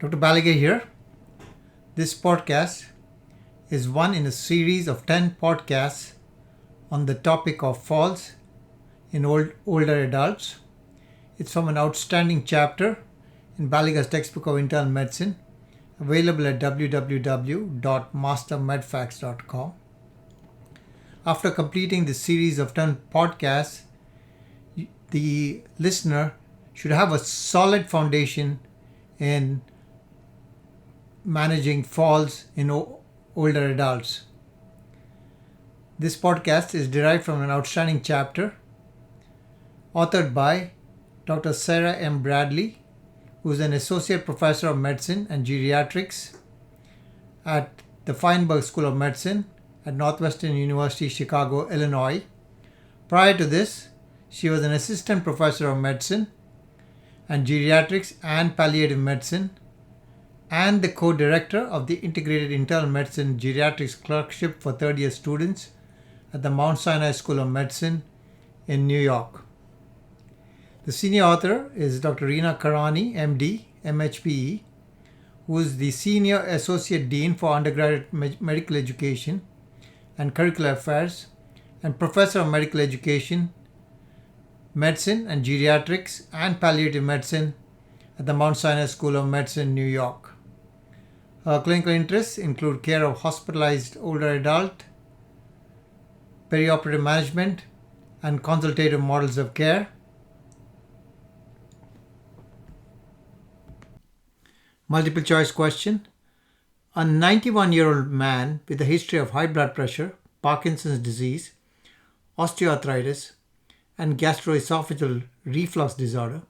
Dr. Baliga here. This podcast is one in a series of 10 podcasts on the topic of falls in older adults. It's from an outstanding chapter in Baliga's textbook of internal medicine, available at www.mastermedfacts.com. After completing this series of 10 podcasts, the listener should have a solid foundation in managing falls in older adults. This podcast is derived from an outstanding chapter authored by Dr. Sara M Bradley, who is an associate professor of medicine and geriatrics at the Feinberg School of Medicine at Northwestern University, Chicago, Illinois. Prior to this, she was an assistant professor of medicine and geriatrics and palliative medicine and the co-director of the Integrated Internal Medicine Geriatrics Clerkship for third-year students at the Mount Sinai School of Medicine in New York. The senior author is Dr. Reena Karani, MD, MHPE, who is the Senior Associate Dean for Undergraduate Medical Education and Curricular Affairs and Professor of Medical Education, Medicine and Geriatrics and Palliative Medicine at the Mount Sinai School of Medicine, New York. Her clinical interests include care of hospitalized older adult, perioperative management, and consultative models of care. Multiple choice question. A 91-year-old man with a history of high blood pressure, Parkinson's disease, osteoarthritis, and gastroesophageal reflux disorder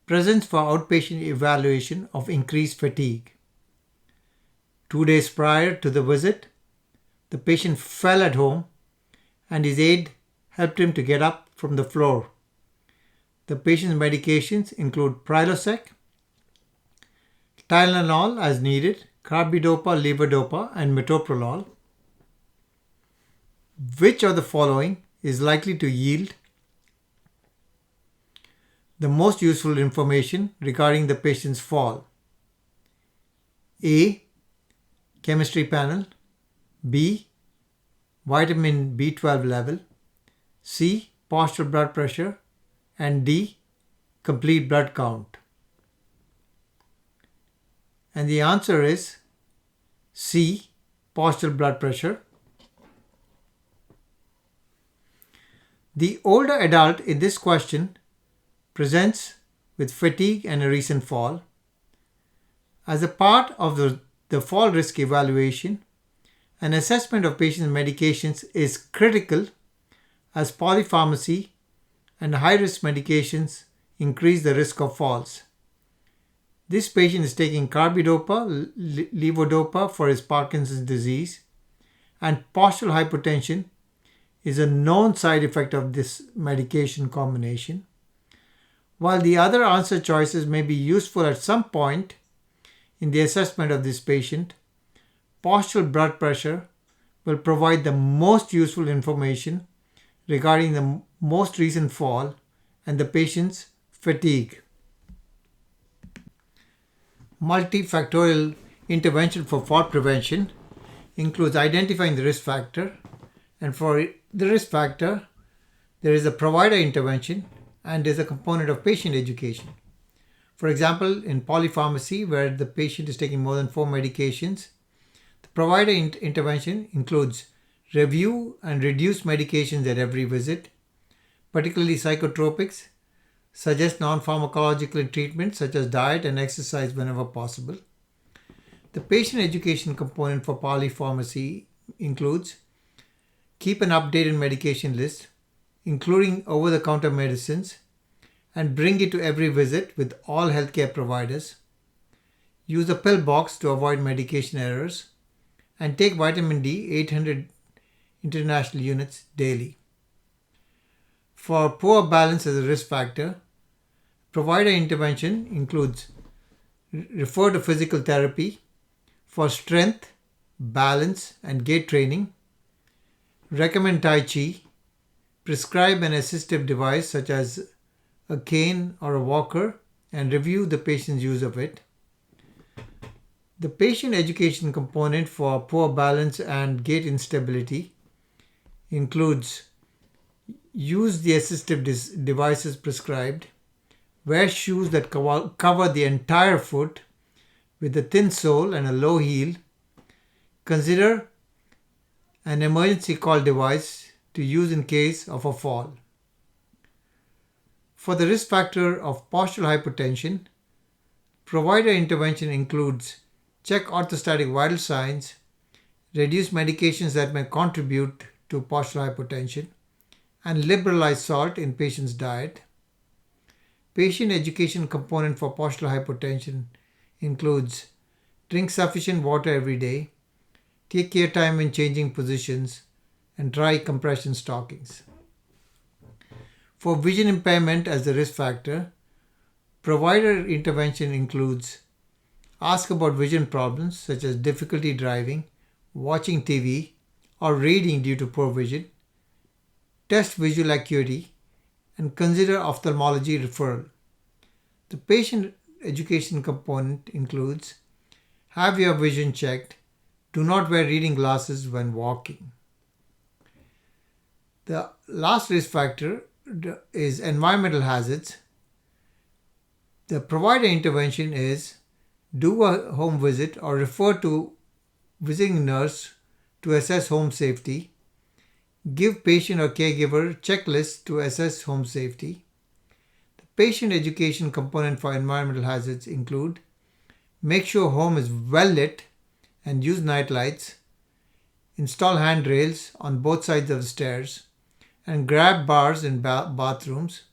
presents for outpatient evaluation of increased fatigue. 2 days prior to the visit, the patient fell at home and his aide helped him to get up from the floor. The patient's medications include Prilosec, Tylenol as needed, carbidopa, levodopa, and metoprolol. Which of the following is likely to yield the most useful information regarding the patient's fall? A. Chemistry panel. B. Vitamin B12 level. C. Postural blood pressure. And D. Complete blood count. And the answer is C. Postural blood pressure. The older adult in this question presents with fatigue and a recent fall. As a part of the fall risk evaluation, an assessment of patient's medications is critical as polypharmacy and high-risk medications increase the risk of falls. This patient is taking carbidopa, levodopa for his Parkinson's disease, and postural hypotension is a known side effect of this medication combination. While the other answer choices may be useful at some point in the assessment of this patient, postural blood pressure will provide the most useful information regarding the most recent fall and the patient's fatigue. Multifactorial intervention for fall prevention includes identifying the risk factor, and for the risk factor, there is a provider intervention and is a component of patient education. For example, in polypharmacy, where the patient is taking more than 4 medications, the provider intervention includes review and reduce medications at every visit, particularly psychotropics, suggest non-pharmacological treatments such as diet and exercise whenever possible. The patient education component for polypharmacy includes keep an updated medication list, including over-the-counter medicines, and bring it to every visit with all healthcare providers. Use a pill box to avoid medication errors, and take vitamin D 800 international units daily. For poor balance as a risk factor, provider intervention includes refer to physical therapy for strength, balance, and gait training, recommend Tai Chi, prescribe an assistive device such as a cane or a walker, and review the patient's use of it. The patient education component for poor balance and gait instability includes use the assistive devices prescribed, wear shoes that cover the entire foot with a thin sole and a low heel, consider an emergency call device to use in case of a fall. For the risk factor of postural hypertension, provider intervention includes check orthostatic vital signs, reduce medications that may contribute to postural hypertension, and liberalize salt in patient's diet. Patient education component for postural hypertension includes drink sufficient water every day, take your time in changing positions, and try compression stockings. For vision impairment as the risk factor, provider intervention includes ask about vision problems such as difficulty driving, watching TV, or reading due to poor vision, test visual acuity, and consider ophthalmology referral. The patient education component includes have your vision checked, do not wear reading glasses when walking. The last risk factor is environmental hazards. The provider intervention is do a home visit or refer to visiting nurse to assess home safety, give patient or caregiver checklists to assess home safety. The patient education component for environmental hazards include make sure home is well lit and use night lights, install handrails on both sides of the stairs, and grab bars in bathrooms,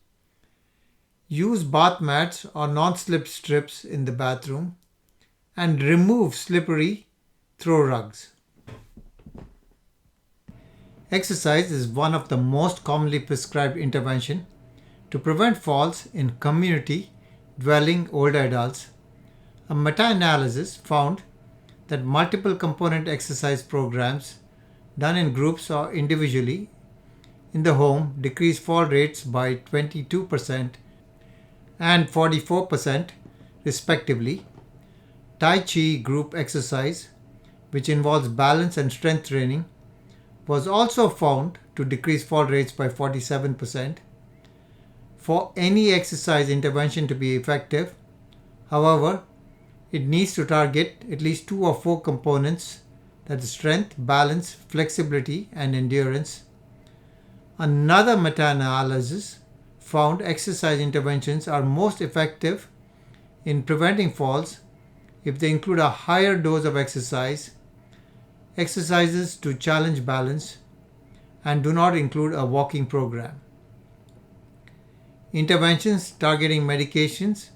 use bath mats or non-slip strips in the bathroom, and remove slippery throw rugs. Exercise is one of the most commonly prescribed intervention to prevent falls in community dwelling older adults. A meta-analysis found that multiple component exercise programs done in groups or individually in the home decreased fall rates by 22% and 44% respectively. Tai Chi group exercise, which involves balance and strength training, was also found to decrease fall rates by 47%. For any exercise intervention to be effective, however, it needs to target at least 2 or 4 components, that is strength, balance, flexibility, and endurance. Another meta-analysis found exercise interventions are most effective in preventing falls if they include a higher dose of exercises to challenge balance, and do not include a walking program. Interventions targeting medications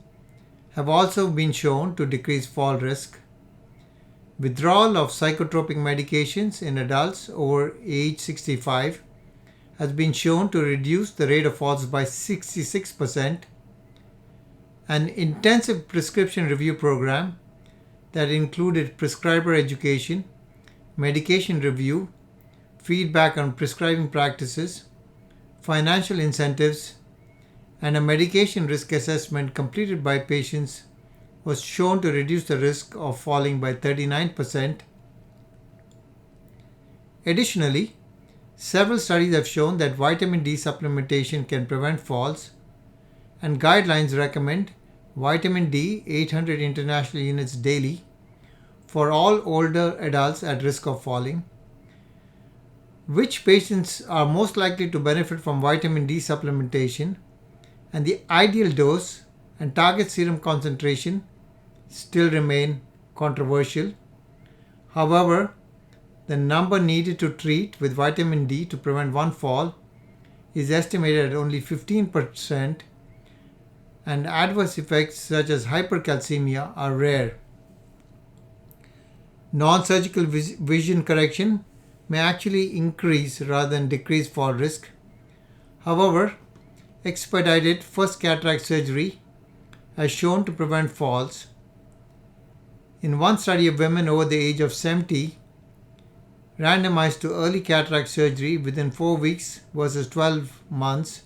have also been shown to decrease fall risk. Withdrawal of psychotropic medications in adults over age 65 has been shown to reduce the rate of falls by 66%. An intensive prescription review program that included prescriber education, medication review, feedback on prescribing practices, financial incentives, and a medication risk assessment completed by patients was shown to reduce the risk of falling by 39%. Additionally, several studies have shown that vitamin D supplementation can prevent falls, and guidelines recommend vitamin D 800 international units daily for all older adults at risk of falling. Which patients are most likely to benefit from vitamin D supplementation and the ideal dose and target serum concentration still remain controversial. However, the number needed to treat with vitamin D to prevent one fall is estimated at only 15%, and adverse effects such as hypercalcemia are rare. Non-surgical vision correction may actually increase rather than decrease fall risk. However, expedited first cataract surgery has shown to prevent falls. In one study of women over the age of 70 randomized to early cataract surgery within 4 weeks versus 12 months,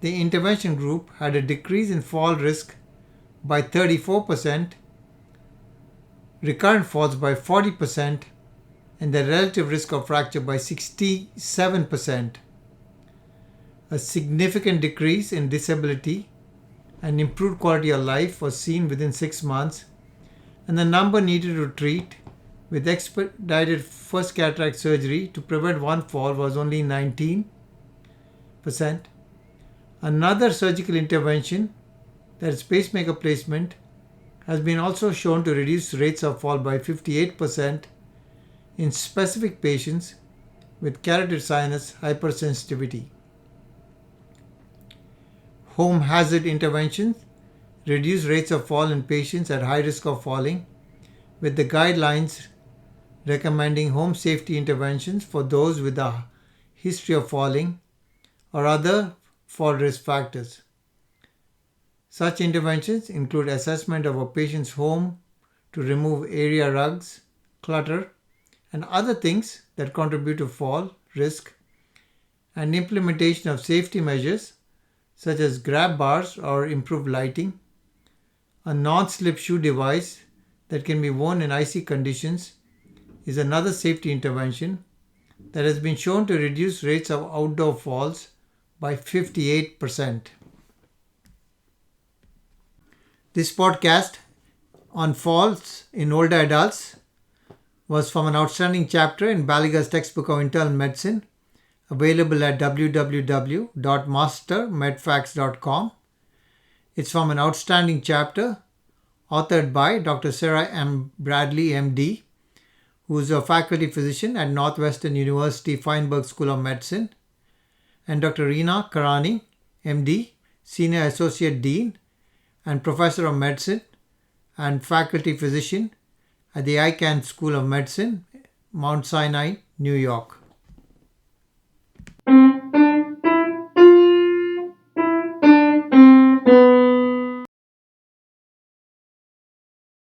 the intervention group had a decrease in fall risk by 34%, recurrent falls by 40%, and the relative risk of fracture by 67%. A significant decrease in disability and improved quality of life was seen within 6 months, and the number needed to treat with expedited first cataract surgery to prevent one fall was only 19%. Another surgical intervention, that is pacemaker placement, has been also shown to reduce rates of fall by 58% in specific patients with carotid sinus hypersensitivity. Home hazard interventions reduce rates of fall in patients at high risk of falling, with the guidelines recommending home safety interventions for those with a history of falling or other fall risk factors. Such interventions include assessment of a patient's home to remove area rugs, clutter, and other things that contribute to fall risk, and implementation of safety measures such as grab bars or improved lighting. A non-slip shoe device that can be worn in icy conditions is another safety intervention that has been shown to reduce rates of outdoor falls by 58%. This podcast on falls in older adults was from an outstanding chapter in Baliga's textbook of internal medicine, available at www.mastermedfacts.com. It's from an outstanding chapter authored by Dr. Sara M Bradley, MD, who is a faculty physician at Northwestern University Feinberg School of Medicine, and Dr. Reena Karani, MD, Senior Associate Dean and Professor of Medicine and faculty physician at the Icahn School of Medicine, Mount Sinai, New York.